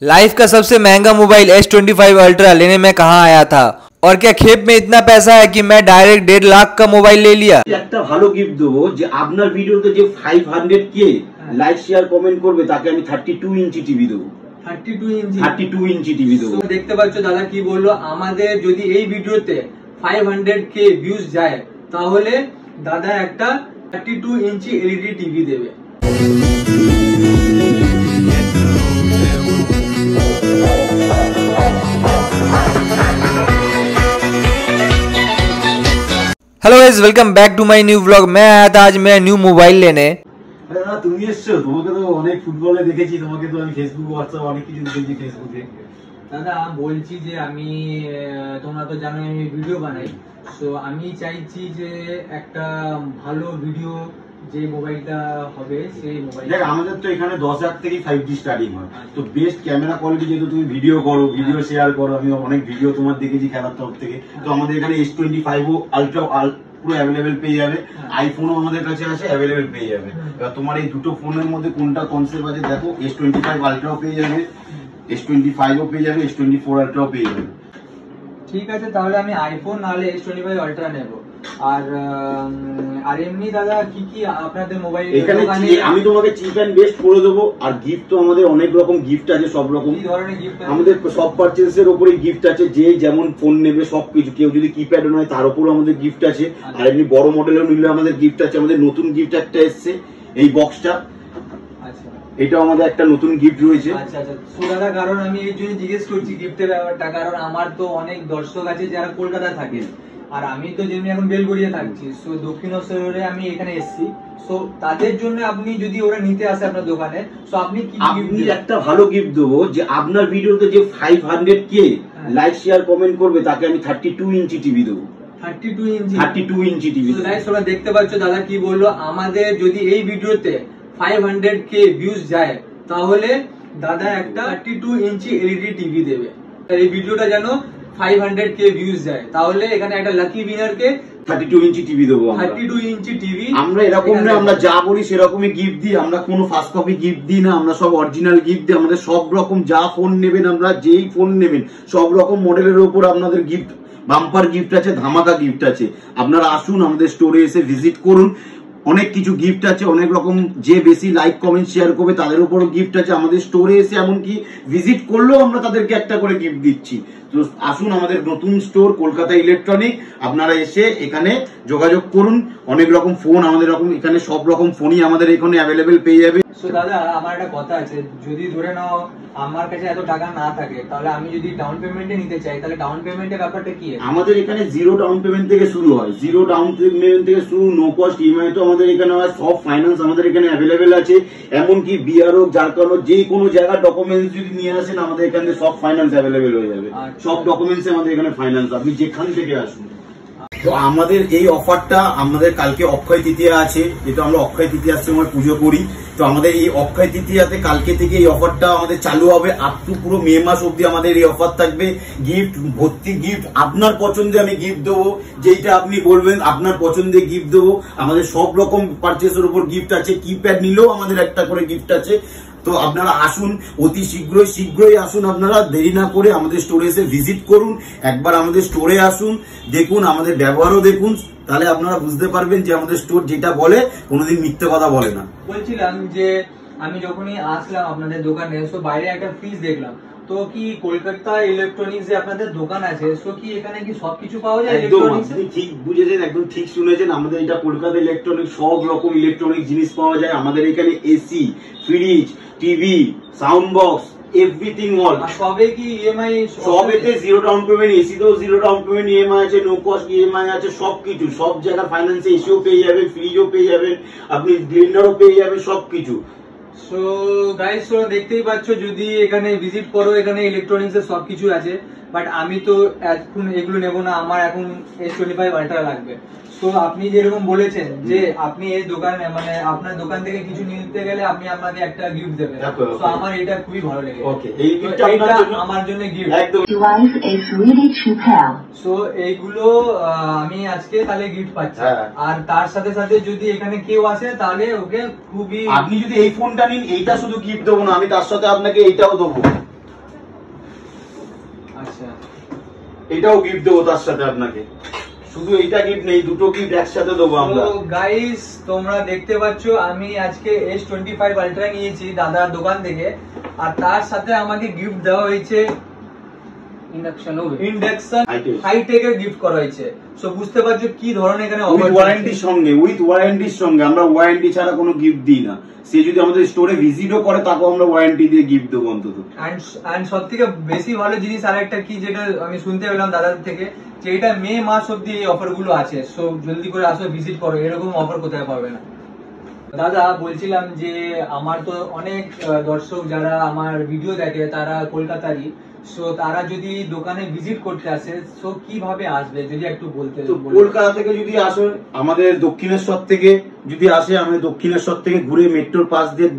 Life का सबसे महंगा मोबाइल S25 अल्ट्रा लेने में कहाँ आया था और क्या खेप में इतना पैसा है कि मैं डायरेक्ट 1.5 लाख का मोबाइल ले लिया। একটা ভালো গিফট দেবো যে আপনার ভিডিওতে যে 500k লাইক শেয়ার কমেন্ট করবে তাকে আমি 32 ইঞ্চি টিভি দেবো। 32 ইঞ্চি টিভি দেবো। দেখতে পাচ্ছ দাদা কি বললো, আমাদের যদি এই ভিডিওতে 500k ভিউজ যায় তাহলে দাদা একটা 32 ইঞ্চি এলইডি টিভি দেবে। Hello guys, welcome back to my new vlog. मैं आया था आज मेरा न्यू मोबाइल लेने। তুমি এসছো, তোমাকে তো অনেক ফুটবলে দেখেছি, তোমাকে তো আমি ফেসবুক হোয়াটসঅ্যাপ অনেক কিছু দেখেছি ফেসবুকে। দাদা বলছি যে আমি তোমরা তো জানো আমি ভিডিও বানাই, সো আমি চাইছি যে একটা ভালো ভিডিও যে মোবাইলটা হবে সেই মোবাইল। দেখ আমাদের তো এখানে 10,000 থেকে 5G স্টার্টিং হয়, তো বেস্ট ক্যামেরা কোয়ালিটি যেহেতু তুমি ভিডিও করো, ভিডিও শেয়ার করো, আমি অনেক ভিডিও তোমার দেখেছি খেলার তরফ থেকে। তো আমাদের এখানে S25 আলট্রা পুরো অ্যাভেলেবেল পেয়ে যাবে, আইফোনও আমাদের কাছে আছে অ্যাভেলেবেল পেয়ে যাবে। এবার তোমার এই দুটো ফোনের মধ্যে কোনটা কনসেপ্ট আছে দেখো, S25 আলট্রাও পেয়ে যাবে, S25ও পেয়ে যাবে, S24 আলট্রাও পেয়ে যাবে। ঠিক আছে, তাহলে আমি আইফোন নাহলে S25 আলট্রা নেব। আর এমনি দাদা কি কি আপনাদের মোবাইল এখানে আমি তোমাকে চিপ এন্ড বেস্ট করে দেবো। আর গিফট তো আমাদের অনেক রকম গিফট আছে, সব রকম আমাদের সব পারচেজের উপরেই গিফট আছে, যে যেমন ফোন নেবে সবকিছু। কেউ যদি কিপ্যাড নয় তার উপরও আমাদের গিফট আছে, আর এমনি বড় মডেলেও নিলে আমাদের গিফট আছে। আমাদের নতুন গিফট একটা এসছে, এই বক্সটা, এটাও আমাদের একটা নতুন গিফট রয়েছে। আচ্ছা আচ্ছা, সো দাদা কারণ আমি এই জন্য জিজ্ঞেস করছি গিফটের ব্যাপারটা, কারণ আমার তো অনেক দর্শক আছে যারা কলকাতায় থাকে, আর আমি তো যেমনি এখন বেলগড়িয়া থাকছি, সো দক্ষিণেশ্বরে আমি এখানে এসেছি। সো তাদের জন্য আপনি যদি ওরা নিতে আসে আপনার দোকানে, সো আপনি কি একটা ভালো গিফট দেবো যে আপনার ভিডিওতে যে 500k লাইক শেয়ার কমেন্ট করবে তাকে আমি 32 ইঞ্চি টিভি দেবো। 32 ইঞ্চি টিভি। তোমরা দেখতে পাচ্ছ দাদা কি বললো, আমাদের যদি এই ভিডিওতে 500k ভিউজ যায় তাহলে দাদা একটা 32 ইঞ্চি এলইডি টিভি দেবে। এই ভিডিওটা যেন 500k ভিউজ যায় তাহলে এখানে একটা লাকি উইনারকে 32 ইঞ্চি টিভি দেবো। 32 ইঞ্চি টিভি আমরা এরকম না, আমরা যা বলি সেরকমই গিফট দিই, আমরা কোনো ফার্স্ট কপি গিফট দিই না, আমরা সব অরিজিনাল গিফট দিই। আমাদের সব রকম যা ফোন নেবেন, আমরা যেই ফোন নেবেন সব রকম মডেলের উপর আপনাদের গিফট, বাম্পার গিফট আছে, ধামাকা গিফট আছে। আপনারা আসুন আমাদের স্টোরে এসে ভিজিট করুন, অনেক কিছু গিফট আছে, অনেক রকম। যে বেশি লাইক কমেন্ট শেয়ার করবে তাদের উপরও গিফট আছে। আমাদের স্টোরে এসে এমনকি ভিজিট করলেও আমরা তাদেরকে একটা করে গিফট দিচ্ছি। তো আসুন আমাদের নতুন স্টোর কলকাতা ইলেকট্রনিক, আপনারা এসে এখানে যোগাযোগ করুন। অনেক রকম ফোন আমাদের এখানে সব রকম ফোনই আমাদের এখানে অ্যাভেলেবেল পেয়ে যাবে। সো দাদা আমার একটা কথা আছে, যদি ধরে নাও আমার কাছে এত টাকা না থাকে তাহলে আমি যদি ডাউন পেমেন্টে নিতে চাই তাহলে ডাউন পেমেন্টের ব্যাপারটা কি? আমাদের এখানে জিরো ডাউন পেমেন্ট থেকে শুরু হয়, জিরো ডাউন পেমেন্ট থেকে শুরু, নো কস্ট ইএমআই তো আমাদের এখানে হয়, সব ফাইন্যান্স আমাদের এখানে অ্যাভেলেবেল আছে। এমনকি বিআর হোক, ঝাড়খণ্ড, যে কোনো জায়গার ডকুমেন্টস যদি নিয়ে আসেন আমাদের এখানে সব ফাইন্যান্স অ্যাভেলেবেল হয়ে যাবে। সব ডকুমেন্টস আমাদের এখানে ফাইন্যান্স, আপনি যেখান থেকে আসুন। তো আমাদের এই অফারটা, আমাদের কালকে অক্ষয় তৃতীয়া আছে, যেটা আমরা অক্ষয় তৃতীয়ার সময় পুজো করি। তো আমাদের এই অক্ষয় তৃতীয়াতে কালকে থেকে এই অফারটা আমাদের চালু হবে, আপ টু পুরো মে মাস অব্দি আমাদের এই অফার থাকবে। গিফট ভর্তি গিফট, আপনার পছন্দে আমি গিফট দেবো, যেইটা আপনি বলবেন আপনার পছন্দে গিফট দেবো। আমাদের সব রকম পারচেসের উপর গিফট আছে, কিপ্যাড নিলেও আমাদের একটা করে গিফট আছে। তো আপনারা আসুন, অতি শীঘ্রই আসুন, আপনারা দেরি না করে আমাদের স্টোরে এসে ভিজিট করুন। একবার আমাদের স্টোরে আসুন, দেখুন আমাদের ব্যবহারও দেখুন, তাহলে আপনারা বুঝতে পারবেন যে আমাদের স্টোর যেটা বলে কোনোদিন মিথ্যে কথা বলে না। বলছিলাম যে আমি যখনই আসলাম আপনাদের দোকানে, তো বাইরে একটা ফ্রিজ দেখলাম, তো কি কলকাতা ইলেকট্রনিক্স যে আপনাদের দোকান আছে, তো কি এখানে কি সবকিছু পাওয়া যায়? একদম আপনি ঠিক বুঝেছেন, একদম ঠিক শুনেছেন। আমাদের এটা কলকাতা ইলেকট্রনিক্স, সব রকম ইলেকট্রনিক জিনিস পাওয়া যায় আমাদের এখানে। AC, fridge, TV, sound box, everything all. সবে কি ইএমআই? সবেতে জিরো ডাউন পেমেন্ট, এসিতেও জিরো ডাউন পেমেন্ট ইএমআই আছে, নো কস্ট ইএমআই আছে, সবকিছু। সব জায়গায় ফাইন্যান্সে এসিও পেয়ে যাবেন, ফ্রিজও পেয়ে যাবেন, আপনি গ্রাইন্ডারও পেয়ে যাবেন, সবকিছু। সো গাইস দেখতেই পাচ্ছ, যদি এখানে ভিজিট করো, এখানে ইলেকট্রনিক্স এর সবকিছু আছে। বাট আমি তো এখন এগুলো নেবো না, আমার এখন S25 আলট্রা লাগবে। তো আপনি যেরকম বলেছেন যে আপনি এই দোকানে, মানে আপনার দোকান থেকে কিছু নিতে গেলে আপনি আমাকে একটা গিফট দেবেন, তো আমার এটা খুবই ভালো লেগেছে। ওকে, এই গিফটটা আমার জন্য গিফট একদম। সো এইগুলো আমি আজকে তাহলে গিফট পাচ্ছি। আর তার সাথে সাথে যদি এখানে কেউ আসে তাহলে ওকে খুবই, আপনি যদি এই ফোনটা নিন, এইটা শুধু গিফট দেবো না, আমি তার সাথে আপনাকে এইটাও দেবো। আচ্ছা, এটাও গিফট দেবো তার সাথে আপনাকে। শুধু এইটা গিফট নেই, দুটো গিফট একসাথে দেবো আমরা। তো গাইস তোমরা দেখতে পাচ্ছ আমি আজকে S25 আলট্রা নিয়েছি দাদার দোকান থেকে, আর তার সাথে আমাকে গিফট দেওয়া হয়েছে ইন্ডাকশন হাইটেকের গিফট করা হয়েছে। সো বুঝতে পারছো কি ধরনের এখানে উইথ ওয়ারেন্টির সঙ্গে আমরা ওয়ারেন্টি ছাড়া কোনো গিফট দিই না। সে যদি আমাদের স্টোরে ভিজিটও করে তাকেও আমরা ওয়ারেন্টি দিয়ে গিফট দেবো অন্তত। এন্ড সব থেকে বেশি ভালো জিনিস আরেকটা কি, যেটা আমি শুনতে পেলাম দাদার থেকে, যে এটা মে মাস অব্দি এই অফার গুলো আছে। সো জলদি করে আসো, ভিজিট করো, এরকম অফার কোথায় পাবে না। দাদা বলছিলাম যে আমার তো অনেক দর্শক যারা আমার ভিডিও দেখে তারা কলকাতারই, সো তারা যদি দোকানে ভিজিট করতে আসে সো কিভাবে আসবে যদি একটু বলতে। কলকাতা থেকে যদি আসো, আমাদের দক্ষিণেশ্বর থেকে যদি আসে, আমাদের দক্ষিণেশ্বর থেকে ঘুরে মেট্রোর পাশ দিয়ে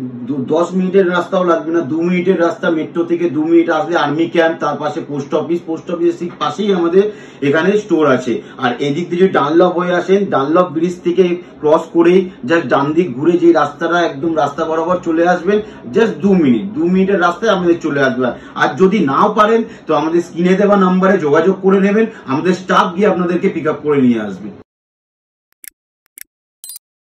10 মিনিটের রাস্তাও লাগবে না, 2 মিনিটের রাস্তা। মেট্রো থেকে 2 মিনিট আসলে আর্মি ক্যাম্প, তার পাশে পোস্ট অফিসের ঠিক পাশেই আমাদের এখানে স্টোর আছে। আর এদিক দিয়ে যদি ডানলপ হয়ে আসেন, ডানলপ ব্রিজ থেকে ক্রস করেই জাস্ট ডান দিক ঘুরে যে রাস্তাটা একদম রাস্তা বরাবর চলে আসবেন, জাস্ট 2 মিনিটের রাস্তায় আমাদের চলে আসবে। আর যদি নাও পারেন তো আমাদের স্ক্রিনে দেওয়া নাম্বারে যোগাযোগ করে নেবেন, আমাদের স্টাফ গিয়ে আপনাদেরকে পিক আপ করে নিয়ে আসবে।